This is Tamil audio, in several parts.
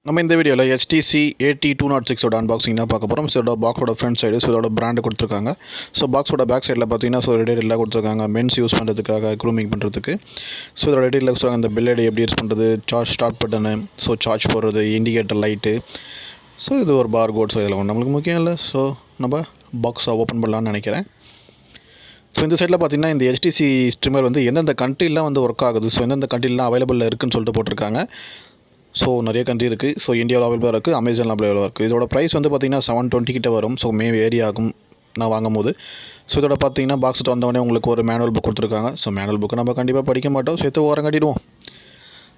நம்ம இந்த வீடியோவில் HTC AT206 ஓட அன்பாக்சிங் தான் பார்க்க போகிறோம். ஸோ இதோட பாக்ஸோட ஃப்ரண்ட் சைடு, ஸோ இதோட பிராண்டு கொடுத்துருக்காங்க. ஸோ பாக்ஸோட பேக் சைடில் பார்த்தீங்கன்னா ஸோ ரெடியில் கொடுத்துருக்காங்க மென்ஸ் யூஸ் பண்ணுறதுக்காக, க்ரூமிங் பண்ணுறதுக்கு. ஸோ இதோட ரெடியில் சொல்லுவாங்க இந்த பில்லேடு எப்படி யூஸ் பண்ணுறது, charge start button, so charge போடுறது, இண்டிகேட்டர் லைட்டு. ஸோ இது ஒரு பார் கோட். ஸோ இதில் நம்மளுக்கு முக்கியம் இல்லை. ஸோ நம்ம பாக்ஸை ஓப்பன் பண்ணலான்னு நினைக்கிறேன். ஸோ இந்த சைடில் பார்த்தீங்கன்னா இந்த HTC ஸ்ட்ரிம்மர் வந்து எந்தெந்த கண்ட்ரிலாம் வந்து ஒர்க் ஆகுது, ஸோ எந்தெந்த கண்ட்ரிலாம் அவைலபிள் இருக்குதுன்னு சொல்லிட்டு போட்டிருக்காங்க. ஸோ நிறைய கண்ட்ரி இருக்குது. ஸோ இந்தியாவில் அவைலபிளாக இருக்குது, அமேசானில் அவைலபிளாக இருக்குது. இதோட ப்ரைஸ் வந்து பார்த்திங்கன்னா 720 கிட்ட வரும். ஸோ வேரி ஆகும் நான் வாங்கும்போது. ஸோ இதோட பார்த்தீங்கன்னா பாக்ஸ் திறந்தவொடனே உங்களுக்கு ஒரு மேனுவல் புக் கொடுத்துருக்காங்க. ஸோ மேனுவல் புக்கு நம்ம கண்டிப்பாக படிக்க மாட்டோம், சேர்த்து ஓரம் கட்டிடுவோம்.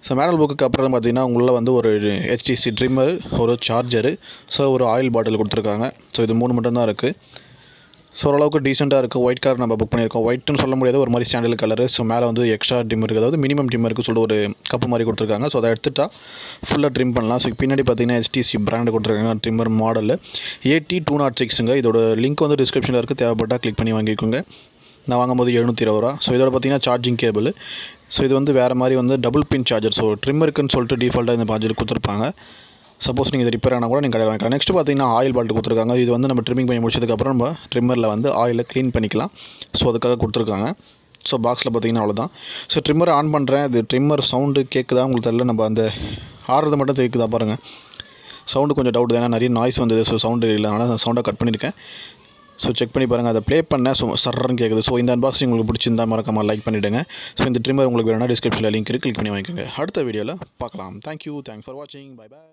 ஸோ மேனுவல் புக்கு அப்புறம் பார்த்தீங்கன்னா உங்களில் வந்து ஒரு HTC ட்ரிம்மர், ஒரு சார்ஜரு, ஸோ ஒரு ஆயில் பாட்டில் கொடுத்துருக்காங்க. ஸோ இது 3 மட்டும்தான் இருக்குது. ஸோ ஓரளவுக்கு டீசெண்டாக இருக்குது. ஒயிட் கலர் நம்ம புக் பண்ணியிருக்கோம். ஒயிட்னு சொல்ல முடியாது, ஒரு மாதிரி சாண்டல் கலரு. ஸோ மேலே வந்து எக்ஸ்ட்ரா டிம் இருக்குது, அதாவது மினிமம் டிம் இருக்குது சொல்லிட்டு ஒரு கப்பு மாதிரி கொடுத்துருக்காங்க. ஸோ அதை எடுத்துட்டா ஃபுல்லாக ட்ரிம் பண்ணலாம். ஸோ பின்னாடி பார்த்தீங்கன்னா HTC பிராண்டு கொடுத்துருக்காங்க. ட்ரிம்மர் மாடல் AT206ங்க. இதோட லிங்க் வந்து டிஸ்கிரிப்ஷனில் இருக்குது, தேவைப்பட்டால் கிளிக் பண்ணி வாங்கிக்கோங்க. நான் வாங்கும்போது 720 ரூபா. ஸோ இதோட பார்த்தீங்கன்னா சார்ஜிங் கேபிள். ஸோ இது வந்து வேறு மாதிரி வந்து டபுள் பின் சார்ஜர். ஸோ ட்ரிம்மருக்குன்னு சொல்லிட்டு டிஃபால்ட்டாக இந்த சார்ஜர் கொடுத்துருப்பாங்க. சப்போஸ் நீங்கள் இது ரிப்பேர் ஆனால் கூட நீங்கள் கடையில் வாங்கிக்கலாம். நெக்ஸ்ட் பார்த்தீங்கன்னா ஆயில் பாட்டில் கொடுத்துருக்காங்க. இது வந்து நம்ம ட்ரிம்மிங் பண்ணி முடிச்சதுக்கப்புறம் நம்ம ட்ரிம்மரில் வந்து ஆயிலை க்ளீன் பண்ணிக்கலாம். ஸோ அதுக்காக கொடுத்துருக்காங்க. ஸோ பாக்ஸில் பார்த்தீங்கன்னா அவ்வளோதான். ஸோ ட்ரிம்மரை ஆன் பண்ணுறேன். இது ட்ரிம்மர் சவுண்டு கேட்குதா உங்களுக்கு தெரியல, நம்ம அந்த ஆடுறது மட்டும் கேட்குதா பாருங்கள். சவுண்டு கொஞ்சம் டவுட் தான், ஏன்னா நிறைய நாய்ஸ் வந்தது. ஸோ சவுண்டு இல்லை, அதனால் நான் சவுண்டாக கட் பண்ணியிருக்கேன். ஸோ செக் பண்ணி பாருங்கள். அதை ப்ளே பண்ண ஸோ சர்றன்னு கேட்குது. ஸோ இந்த அன்பாக்சிங் உங்களுக்கு பிடிச்சிருந்தா மறக்காமல் லைக் பண்ணிவிடுங்க. ஸோ இந்த ட்ரிம்மர் உங்களுக்கு வேணும்னா டிஸ்கிரிப்ஷனில் லிங்க் இருக்குது, கிளிக் பண்ணி வாங்கிக்கோங்க. அடுத்த வீடியோவில் பார்க்கலாம். தேங்க்யூ, தேங்க்ஸ் ஃபார் வாட்சிங். Bye bye.